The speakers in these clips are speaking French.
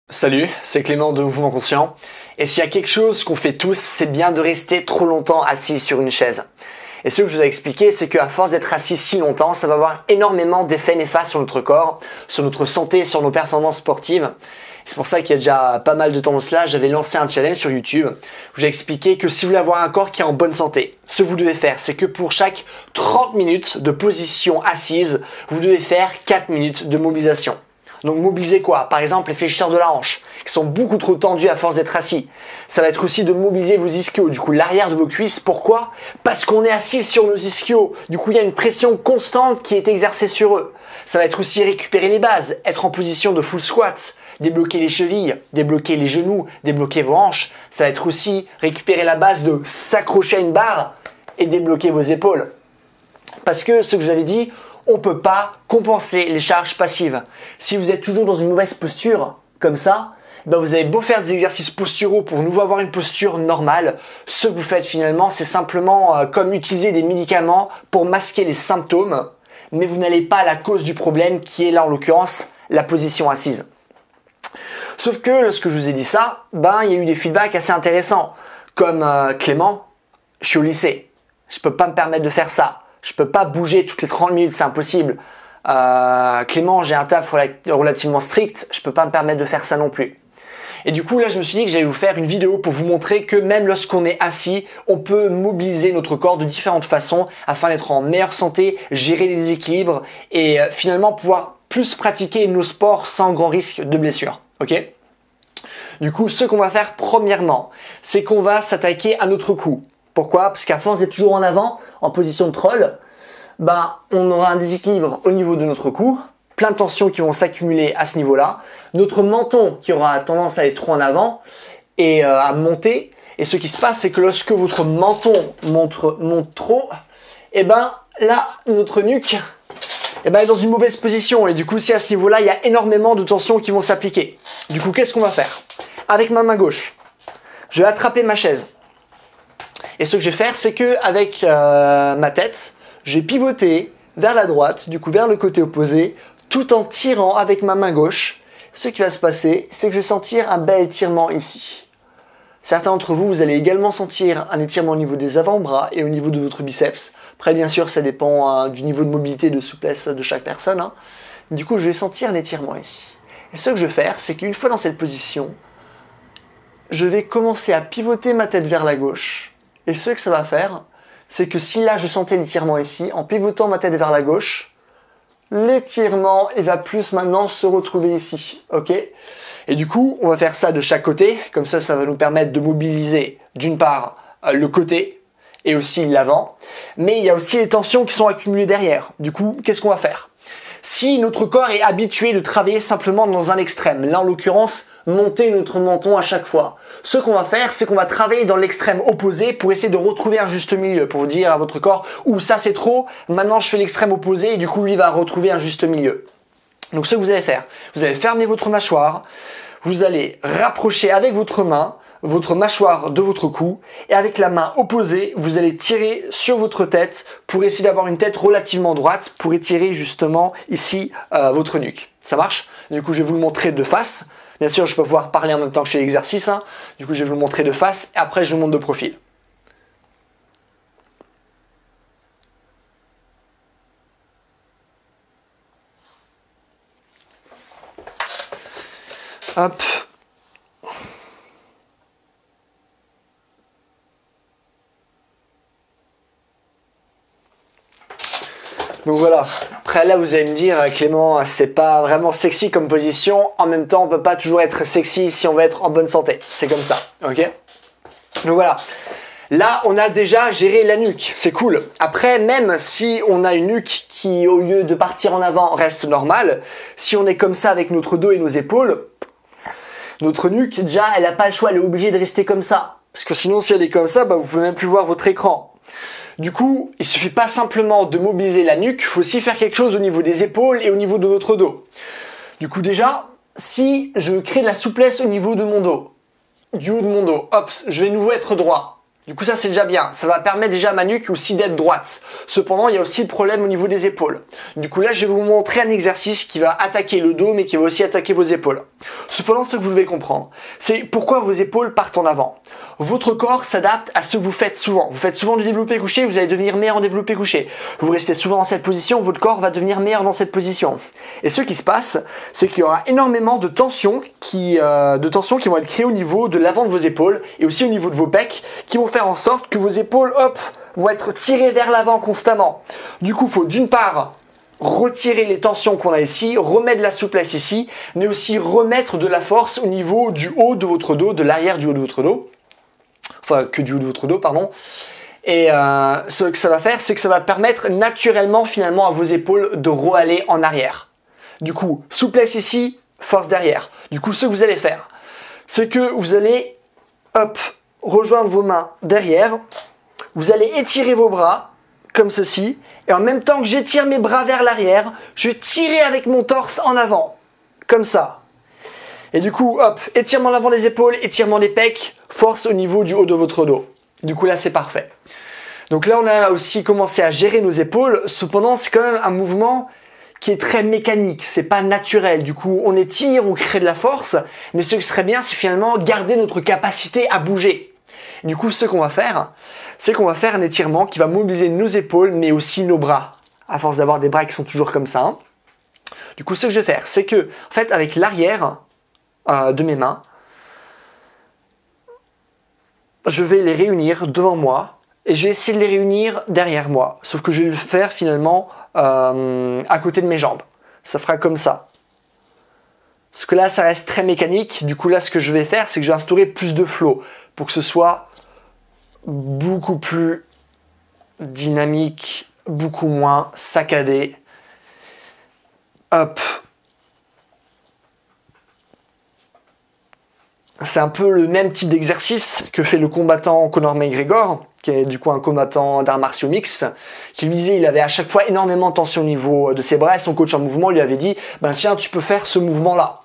Salut, c'est Clément de Mouvement Conscient. Et s'il y a quelque chose qu'on fait tous, c'est bien de rester trop longtemps assis sur une chaise. Et ce que je vous ai expliqué, c'est qu'à force d'être assis si longtemps, ça va avoir énormément d'effets néfastes sur notre corps, sur notre santé, sur nos performances sportives. C'est pour ça qu'il y a déjà pas mal de temps de cela, j'avais lancé un challenge sur YouTube où j'ai expliqué que si vous voulez avoir un corps qui est en bonne santé, ce que vous devez faire, c'est que pour chaque 30 minutes de position assise, vous devez faire 4 minutes de mobilisation. Donc mobiliser quoi? Par exemple les fléchisseurs de la hanche, qui sont beaucoup trop tendus à force d'être assis. Ça va être aussi de mobiliser vos ischios, du coup l'arrière de vos cuisses. Pourquoi? Parce qu'on est assis sur nos ischios. Du coup il y a une pression constante qui est exercée sur eux. Ça va être aussi récupérer les bases, être en position de full squat, débloquer les chevilles, débloquer les genoux, débloquer vos hanches. Ça va être aussi récupérer la base de s'accrocher à une barre et débloquer vos épaules. Parce que ce que je vous avais dit, on ne peut pas compenser les charges passives. Si vous êtes toujours dans une mauvaise posture, comme ça, ben vous avez beau faire des exercices posturaux pour nouveau avoir une posture normale, ce que vous faites finalement, c'est simplement comme utiliser des médicaments pour masquer les symptômes, mais vous n'allez pas à la cause du problème qui est là en l'occurrence la position assise. Sauf que lorsque je vous ai dit ça, ben il y a eu des feedbacks assez intéressants, comme Clément, je suis au lycée, je peux pas me permettre de faire ça. Je peux pas bouger toutes les 30 minutes, c'est impossible. Clément, j'ai un taf relativement strict, je peux pas me permettre de faire ça non plus. Et du coup, là, je me suis dit que j'allais vous faire une vidéo pour vous montrer que même lorsqu'on est assis, on peut mobiliser notre corps de différentes façons afin d'être en meilleure santé, gérer les déséquilibres et finalement pouvoir plus pratiquer nos sports sans grand risque de blessure. Ok ? Du coup, ce qu'on va faire premièrement, c'est qu'on va s'attaquer à notre cou. Pourquoi? Parce qu'à force d'être toujours en avant, en position de troll, ben, on aura un déséquilibre au niveau de notre cou, plein de tensions qui vont s'accumuler à ce niveau-là, notre menton qui aura tendance à être trop en avant et à monter. Et ce qui se passe, c'est que lorsque votre menton monte trop, et ben là, notre nuque est dans une mauvaise position. Et du coup, si à ce niveau-là, il y a énormément de tensions qui vont s'appliquer. Du coup, qu'est-ce qu'on va faire? Avec ma main gauche, je vais attraper ma chaise. Et ce que je vais faire, c'est que avec ma tête, je vais pivoter vers la droite, du coup vers le côté opposé, tout en tirant avec ma main gauche. Ce qui va se passer, c'est que je vais sentir un bel étirement ici. Certains d'entre vous, vous allez également sentir un étirement au niveau des avant-bras et au niveau de votre biceps. Après, bien sûr, ça dépend du niveau de mobilité et de souplesse de chaque personne. Hein. Du coup, je vais sentir un étirement ici. Et ce que je vais faire, c'est qu'une fois dans cette position, je vais commencer à pivoter ma tête vers la gauche. Et ce que ça va faire, c'est que si là je sentais l'étirement ici, en pivotant ma tête vers la gauche, l'étirement il va plus maintenant se retrouver ici, ok? Et du coup, on va faire ça de chaque côté, comme ça va nous permettre de mobiliser d'une part le côté et aussi l'avant, mais il y a aussi les tensions qui sont accumulées derrière. Du coup, qu'est-ce qu'on va faire? Si notre corps est habitué de travailler simplement dans un extrême, là en l'occurrence, monter notre menton à chaque fois. Ce qu'on va faire, c'est qu'on va travailler dans l'extrême opposé pour essayer de retrouver un juste milieu, pour dire à votre corps, ou ça c'est trop, maintenant je fais l'extrême opposé et du coup lui va retrouver un juste milieu. Donc ce que vous allez faire, vous allez fermer votre mâchoire, vous allez rapprocher avec votre main, votre mâchoire de votre cou et avec la main opposée, vous allez tirer sur votre tête pour essayer d'avoir une tête relativement droite pour étirer justement ici votre nuque. Ça marche? Du coup, je vais vous le montrer de face. Bien sûr, je peux pouvoir parler en même temps que je fais l'exercice. Hein. Du coup, je vais vous le montrer de face et après, je vous montre de profil. Hop. Donc voilà, après là vous allez me dire Clément, c'est pas vraiment sexy comme position, en même temps on peut pas toujours être sexy si on veut être en bonne santé, c'est comme ça, ok? Donc voilà, là on a déjà géré la nuque, c'est cool. Après même si on a une nuque qui au lieu de partir en avant reste normale, si on est comme ça avec notre dos et nos épaules, notre nuque déjà elle n'a pas le choix, elle est obligée de rester comme ça. Parce que sinon si elle est comme ça, vous pouvez même plus voir votre écran. Du coup, il suffit pas simplement de mobiliser la nuque, il faut aussi faire quelque chose au niveau des épaules et au niveau de votre dos. Du coup déjà, si je crée de la souplesse au niveau de mon dos, du haut de mon dos, hop, je vais de nouveau être droit. Du coup, ça, c'est déjà bien. Ça va permettre déjà à ma nuque aussi d'être droite. Cependant, il y a aussi le problème au niveau des épaules. Du coup, là, je vais vous montrer un exercice qui va attaquer le dos, mais qui va aussi attaquer vos épaules. Cependant, ce que vous devez comprendre, c'est pourquoi vos épaules partent en avant. Votre corps s'adapte à ce que vous faites souvent. Vous faites souvent du développé couché, vous allez devenir meilleur en développé couché. Vous restez souvent dans cette position, votre corps va devenir meilleur dans cette position. Et ce qui se passe, c'est qu'il y aura énormément de tensions qui vont être créées au niveau de l'avant de vos épaules et aussi au niveau de vos pecs, qui vont faire en sorte que vos épaules, hop, vont être tirées vers l'avant constamment. Du coup, il faut d'une part retirer les tensions qu'on a ici, remettre de la souplesse ici, mais aussi remettre de la force au niveau du haut de votre dos, de l'arrière du haut de votre dos. Enfin, que du haut de votre dos, pardon. Et ce que ça va faire, c'est que ça va permettre naturellement, finalement, à vos épaules de re-aller en arrière. Du coup, souplesse ici, force derrière. Du coup, ce que vous allez faire, c'est que vous allez, hop, rejoindre vos mains derrière. Vous allez étirer vos bras, comme ceci. Et en même temps que j'étire mes bras vers l'arrière, je vais tirer avec mon torse en avant. Comme ça. Et du coup, hop, étirement l'avant des épaules, étirement des pecs, force au niveau du haut de votre dos. Du coup, là, c'est parfait. Donc là, on a aussi commencé à gérer nos épaules. Cependant, c'est quand même un mouvement qui est très mécanique. C'est pas naturel. Du coup, on étire, on crée de la force. Mais ce qui serait bien, c'est finalement garder notre capacité à bouger. Du coup, ce qu'on va faire, c'est qu'on va faire un étirement qui va mobiliser nos épaules, mais aussi nos bras. À force d'avoir des bras qui sont toujours comme ça. Hein. Du coup, ce que je vais faire, c'est que, en fait, avec l'arrière de mes mains, je vais les réunir devant moi et je vais essayer de les réunir derrière moi. Sauf que je vais le faire finalement à côté de mes jambes. Ça fera comme ça. Parce que là, ça reste très mécanique. Du coup, là, ce que je vais faire, c'est que je vais instaurer plus de flow pour que ce soit beaucoup plus dynamique, beaucoup moins saccadé. Hop. C'est un peu le même type d'exercice que fait le combattant Conor McGregor, qui est du coup un combattant d'arts martiaux mixtes, qui lui disait il avait à chaque fois énormément de tension au niveau de ses bras et son coach en mouvement lui avait dit ben tiens tu peux faire ce mouvement là.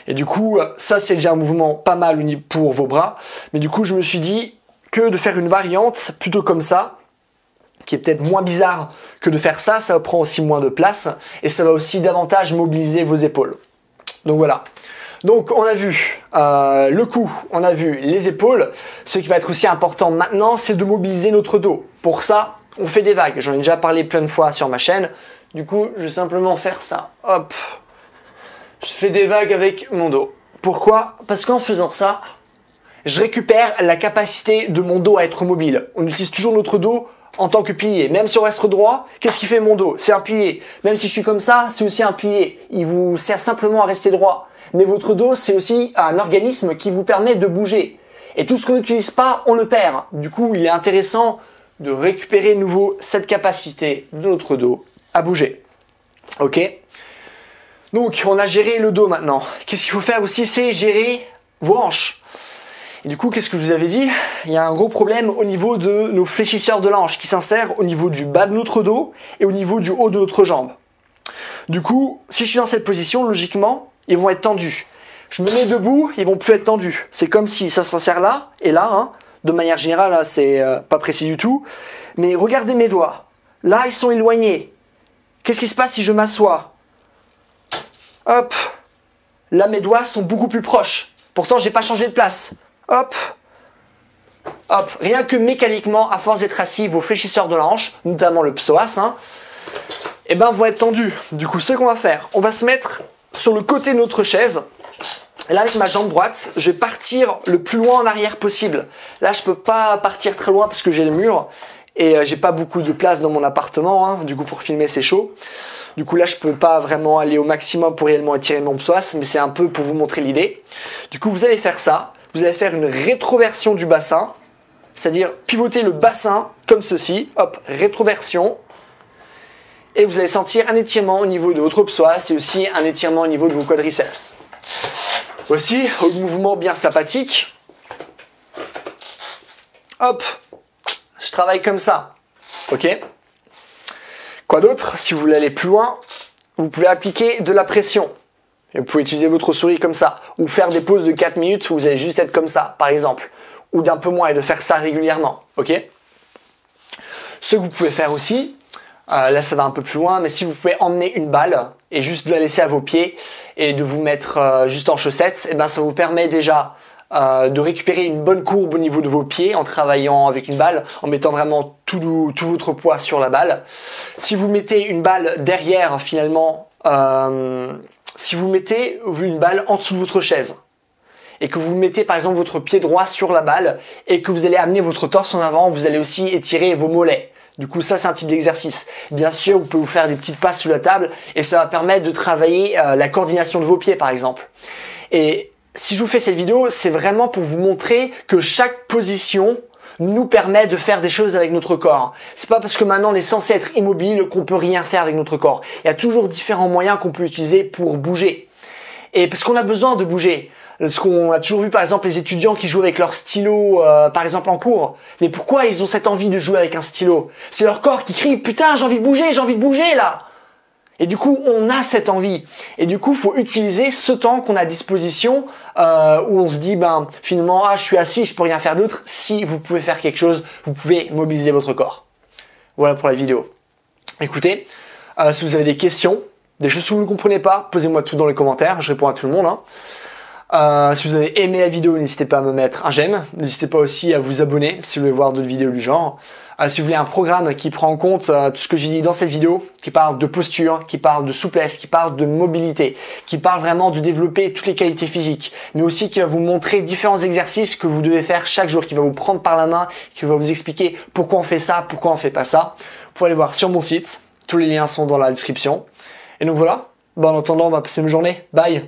Et du coup ça c'est déjà un mouvement pas mal pour vos bras, mais du coup je me suis dit que de faire une variante plutôt comme ça, qui est peut-être moins bizarre que de faire ça, ça prend aussi moins de place et ça va aussi davantage mobiliser vos épaules. Donc voilà. Donc on a vu le cou, on a vu les épaules. Ce qui va être aussi important maintenant, c'est de mobiliser notre dos. Pour ça, on fait des vagues. J'en ai déjà parlé plein de fois sur ma chaîne. Du coup, je vais simplement faire ça. Hop. Je fais des vagues avec mon dos. Pourquoi? Parce qu'en faisant ça, je récupère la capacité de mon dos à être mobile. On utilise toujours notre dos en tant que pilier. Même si on reste droit, qu'est-ce qui fait mon dos? C'est un pilier. Même si je suis comme ça, c'est aussi un pilier. Il vous sert simplement à rester droit. Mais votre dos, c'est aussi un organisme qui vous permet de bouger. Et tout ce qu'on n'utilise pas, on le perd. Du coup, il est intéressant de récupérer de nouveau cette capacité de notre dos à bouger. Ok? Donc, on a géré le dos maintenant. Qu'est-ce qu'il faut faire aussi? C'est gérer vos hanches. Et du coup, qu'est-ce que je vous avais dit? Il y a un gros problème au niveau de nos fléchisseurs de la hanche qui s'insèrent au niveau du bas de notre dos et au niveau du haut de notre jambe. Du coup, si je suis dans cette position, logiquement, ils vont être tendus. Je me mets debout, ils vont plus être tendus. C'est comme si ça s'insère là et là. Hein. De manière générale, là, c'est pas précis du tout. Mais regardez mes doigts. Là, ils sont éloignés. Qu'est-ce qui se passe si je m'assois? Hop. Là, mes doigts sont beaucoup plus proches. Pourtant, j'ai pas changé de place. Hop. Hop. Rien que mécaniquement, à force d'être assis, vos fléchisseurs de la hanche, notamment le psoas, hein, eh ben, vont être tendus. Du coup, ce qu'on va faire, on va se mettre sur le côté de notre chaise. Et là, avec ma jambe droite, je vais partir le plus loin en arrière possible. Là, je peux pas partir très loin parce que j'ai le mur et j'ai pas beaucoup de place dans mon appartement. Hein. Du coup, pour filmer, c'est chaud. Du coup, là, je peux pas vraiment aller au maximum pour réellement étirer mon psoas, mais c'est un peu pour vous montrer l'idée. Du coup, vous allez faire ça. Vous allez faire une rétroversion du bassin, c'est-à-dire pivoter le bassin comme ceci. Hop, rétroversion. Et vous allez sentir un étirement au niveau de votre psoas et aussi un étirement au niveau de vos quadriceps. Aussi, au mouvement bien sympathique. Hop, je travaille comme ça. Ok? Quoi d'autre? Si vous voulez aller plus loin, vous pouvez appliquer de la pression. Et vous pouvez utiliser votre souris comme ça. Ou faire des pauses de 4 minutes où vous allez juste être comme ça, par exemple. ou d'un peu moins et de faire ça régulièrement, ok? Ce que vous pouvez faire aussi, là ça va un peu plus loin, mais si vous pouvez emmener une balle et juste de la laisser à vos pieds et de vous mettre juste en chaussettes, et ben ça vous permet déjà de récupérer une bonne courbe au niveau de vos pieds en travaillant avec une balle, en mettant vraiment tout votre poids sur la balle. Si vous mettez une balle derrière finalement, si vous mettez une balle en dessous de votre chaise, et que vous mettez par exemple votre pied droit sur la balle et que vous allez amener votre torse en avant, vous allez aussi étirer vos mollets. Du coup, ça c'est un type d'exercice. Bien sûr, vous pouvez vous faire des petites passes sous la table et ça va permettre de travailler la coordination de vos pieds par exemple. Et si je vous fais cette vidéo, c'est vraiment pour vous montrer que chaque position nous permet de faire des choses avec notre corps. C'est pas parce que maintenant on est censé être immobile qu'on peut rien faire avec notre corps. Il y a toujours différents moyens qu'on peut utiliser pour bouger. Et parce qu'on a besoin de bouger. Parce qu'on a toujours vu par exemple les étudiants qui jouent avec leur stylo par exemple en cours. Mais pourquoi ils ont cette envie de jouer avec un stylo? C'est leur corps qui crie « Putain, j'ai envie de bouger là !» Et du coup, on a cette envie. Et du coup, il faut utiliser ce temps qu'on a à disposition où on se dit finalement « Ah, je suis assis, je peux rien faire d'autre. » Si vous pouvez faire quelque chose, vous pouvez mobiliser votre corps. Voilà pour la vidéo. Écoutez, si vous avez des questions, des choses que vous ne comprenez pas, posez-moi tout dans les commentaires, je réponds à tout le monde. Si vous avez aimé la vidéo, n'hésitez pas à me mettre un j'aime. N'hésitez pas aussi à vous abonner si vous voulez voir d'autres vidéos du genre. Si vous voulez un programme qui prend en compte tout ce que j'ai dit dans cette vidéo, qui parle de posture, qui parle de souplesse, qui parle de mobilité, qui parle vraiment de développer toutes les qualités physiques, mais aussi qui va vous montrer différents exercices que vous devez faire chaque jour, qui va vous prendre par la main, qui va vous expliquer pourquoi on fait ça, pourquoi on fait pas ça. Vous pouvez aller voir sur mon site. Tous les liens sont dans la description. Et donc voilà. En attendant, on va passer une journée. Bye!